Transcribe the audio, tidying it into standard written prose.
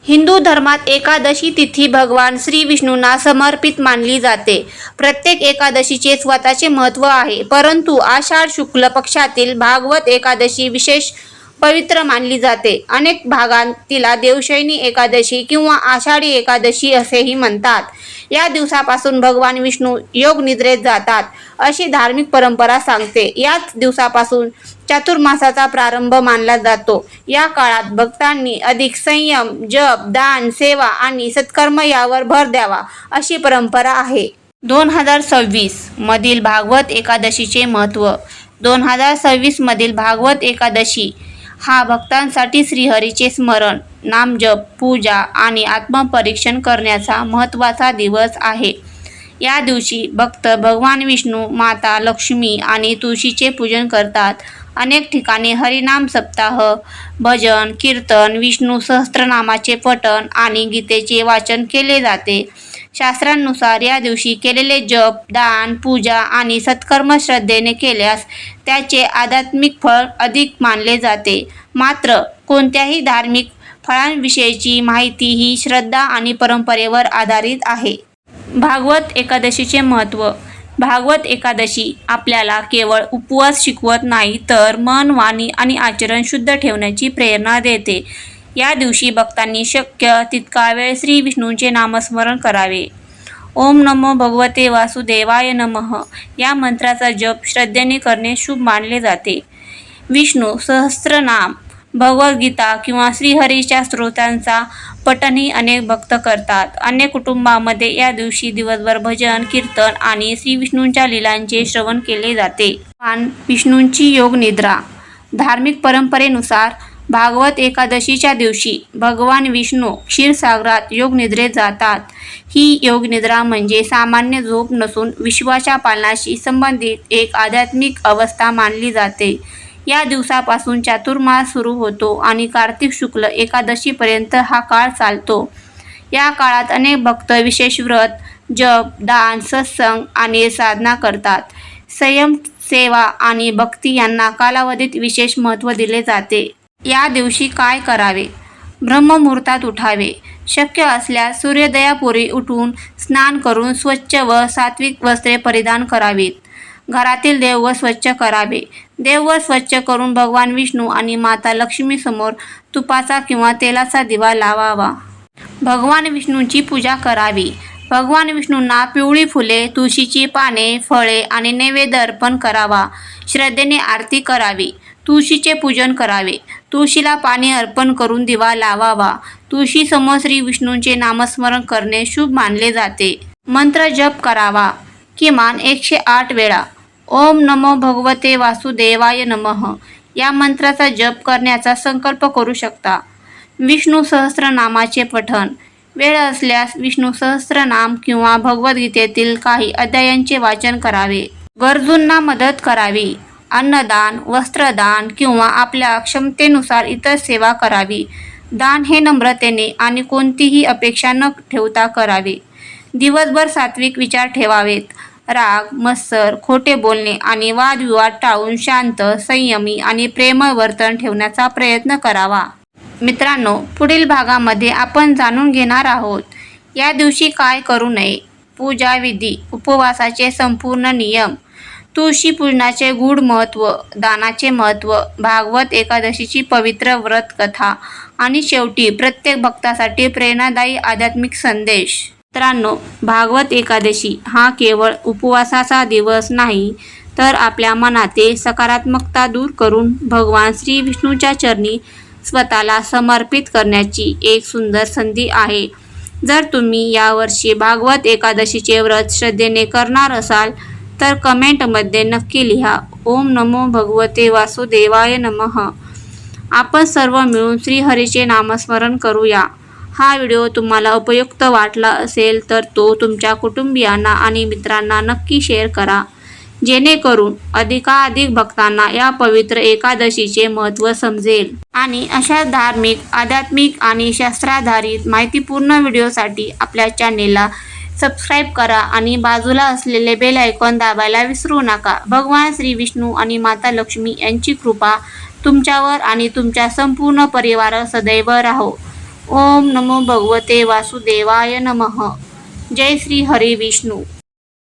हिंदू धर्मात एकादशी तिथी भगवान श्री विष्णूंना समर्पित मानली जाते. प्रत्येक एकादशीचे स्वतःचे महत्त्व आहे, परंतु आषाढ शुक्ल पक्षातील भागवत एकादशी विशेष पवित्र मानली जाते. अनेक भागांत तिला देवशयनी एकादशी किंवा आषाढी एकादशी असेही म्हणतात. या दिवसापासून भगवान विष्णू योग निद्रेत जातात अशी धार्मिक परंपरा सांगते. याच दिवसापासून चातुर्मासाचा प्रारंभ मानला जातो. या काळात भक्तांनी अधिक संयम, जप, दान, सेवा आणि सत्कर्म यावर भर द्यावा अशी परंपरा आहे. 2026 मधील भागवत एकादशीचे महत्त्व. 2026 मधील भागवत एकादशी हा भक्तांसाठी श्रीहरीचे स्मरण, नामजप, पूजा आणि आत्मपरीक्षण करण्याचा महत्त्वाचा दिवस आहे. या दिवशी भक्त भगवान विष्णू, माता लक्ष्मी आणि तुळशीचे पूजन करतात. अनेक ठिकाणी हरिनाम सप्ताह, भजन, कीर्तन, विष्णू सहस्त्रनामाचे पठण आणि गीतेचे वाचन केले जाते. शास्त्रांनुसार या दिवशी केलेले जप, दान, पूजा आणि सत्कर्म श्रद्धेने केल्यास त्याचे आध्यात्मिक फळ अधिक मानले जाते. मात्र कोणत्याही धार्मिक फळांविषयीची माहिती ही श्रद्धा आणि परंपरेवर आधारित आहे. भागवत एकादशीचे महत्त्व. भागवत एकादशी आपल्याला केवळ उपवास शिकवत नाही, तर मन, वाणी आणि आचरण शुद्ध ठेवण्याची प्रेरणा देते. या दिवशी भक्तांनी शक्य तितका वेळ श्री विष्णूंचे नामस्मरण करावे. ओम नमो भगवते वासुदेवाय नमः या मंत्राचा जप श्रद्धेने करणे शुभ मानले जाते. विष्णू सहस्त्रनाम, भगवद्गीता किंवा श्रीहरीच्या स्तोत्रांचा पठणही अनेक भक्त करतात. अनेक कुटुंबांमध्ये या दिवशी दिवसभर भजन, कीर्तन आणि श्री विष्णूंच्या लीलांचे श्रवण केले जाते. भगवान विष्णूंची योग निद्रा. धार्मिक परंपरेनुसार भागवत एकादशीच्या दिवशी भगवान विष्णू क्षीरसागरात योग निद्रेत जातात. ही योग निद्रा म्हणजे सामान्य झोप नसून विश्वाच्या पालनाशी संबंधित एक आध्यात्मिक अवस्था मानली जाते. या दिवसापासून चातुर्मास सुरू होतो आणि कार्तिक शुक्ल एकादशीपर्यंत हा काळ चालतो. या काळात अनेक भक्त विशेष व्रत, जप, दान, सत्संग आणि साधना करतात. संयम, सेवा आणि भक्ती यांना कालावधीत विशेष महत्त्व दिले जाते. या दिवशी काय करावे? ब्रह्ममुहूर्तात उठावे. शक्य असल्यास सूर्योदयापूर्वी उठून स्नान करून स्वच्छ व सात्विक वस्त्रे परिधान करावीत. घरातील देवघर स्वच्छ करावे. देवघर स्वच्छ करून भगवान विष्णू आणि माता लक्ष्मीसमोर तुपाचा किंवा तेलाचा दिवा लावावा. भगवान विष्णूंची पूजा करावी. भगवान विष्णूंना पिवळी फुले, तुळशीची पाने, फळे आणि नैवेद्य अर्पण करावा. श्रद्धेने आरती करावी. तुळशीचे पूजन करावे. तुळशीला पाणी अर्पण करून दिवा लावावा. तुळशीसमोर श्री विष्णूंचे नामस्मरण करणे शुभ मानले जाते. मंत्र जप करावा किमान 108 वेळा. ओम नमो भगवते वासुदेवाय नमः या मंत्राचा जप करण्याचा संकल्प करू शकता. विष्णू सहस्त्रनामाचे पठण. वेळ असल्यास विष्णू सहस्त्रनाम किंवा भगवद्गीतेतील काही अध्यायांचे वाचन करावे. गरजूंना मदत करावी. अन्नदान, वस्त्रदान किंवा आपल्या क्षमतेनुसार इतर सेवा करावी. दान हे नम्रतेने आणि कोणतीही अपेक्षा न ठेवता करावे. दिवसभर सात्विक विचार ठेवावेत. राग, मत्सर, खोटे बोलणे आणि वादविवाद टाळून शांत, संयमी आणि प्रेमळ वर्तन ठेवण्याचा प्रयत्न करावा. मित्रांनो, पुढील भागामध्ये आपण जाणून घेणार आहोत या दिवशी काय करू नये, पूजा विधी, उपवासाचे संपूर्ण नियम, तुळशी पूजनाचे गूढ महत्त्व, दानाचे महत्त्व, भागवत एकादशीची पवित्र व्रत कथा आणि शेवटी प्रत्येक भक्तासाठी प्रेरणादायी आध्यात्मिक संदेश. मित्रांनो, भागवत एकादशी हा केवळ उपवासाचा दिवस नाही, तर आपल्या मनातील सकारात्मकता दूर करून भगवान श्री विष्णूच्या चरणी स्वतःला समर्पित करण्याची एक सुंदर संधी आहे. जर तुम्ही यावर्षी भागवत एकादशीचे व्रत श्रद्धेने करणार असाल तर कमेंटमध्ये नक्की लिहा ओम नमो भगवते वासुदेवाय नमः. आपण सर्व मिळून श्रीहरीचे नामस्मरण करूया. हा व्हिडिओ तुम्हाला उपयुक्त वाटला असेल तर तो तुमच्या कुटुंबियांना आणि मित्रांना नक्की शेअर करा, जेणेकरून अधिकाधिक भक्तांना या पवित्र एकादशीचे महत्त्व समजेल. आणि अशा धार्मिक, आध्यात्मिक आणि शास्त्राधारित माहितीपूर्ण व्हिडिओसाठी आपल्या चॅनेलला सबस्क्राईब करा आणि बाजूला असलेले बेल आयकॉन दाबायला विसरू नका. भगवान श्री विष्णू आणि माता लक्ष्मी यांची कृपा तुमच्यावर आणि तुमच्या संपूर्ण परिवारावर सदैव राहो. ओम नमो भगवते वासुदेवाय नमः. जय श्री हरी विष्णू.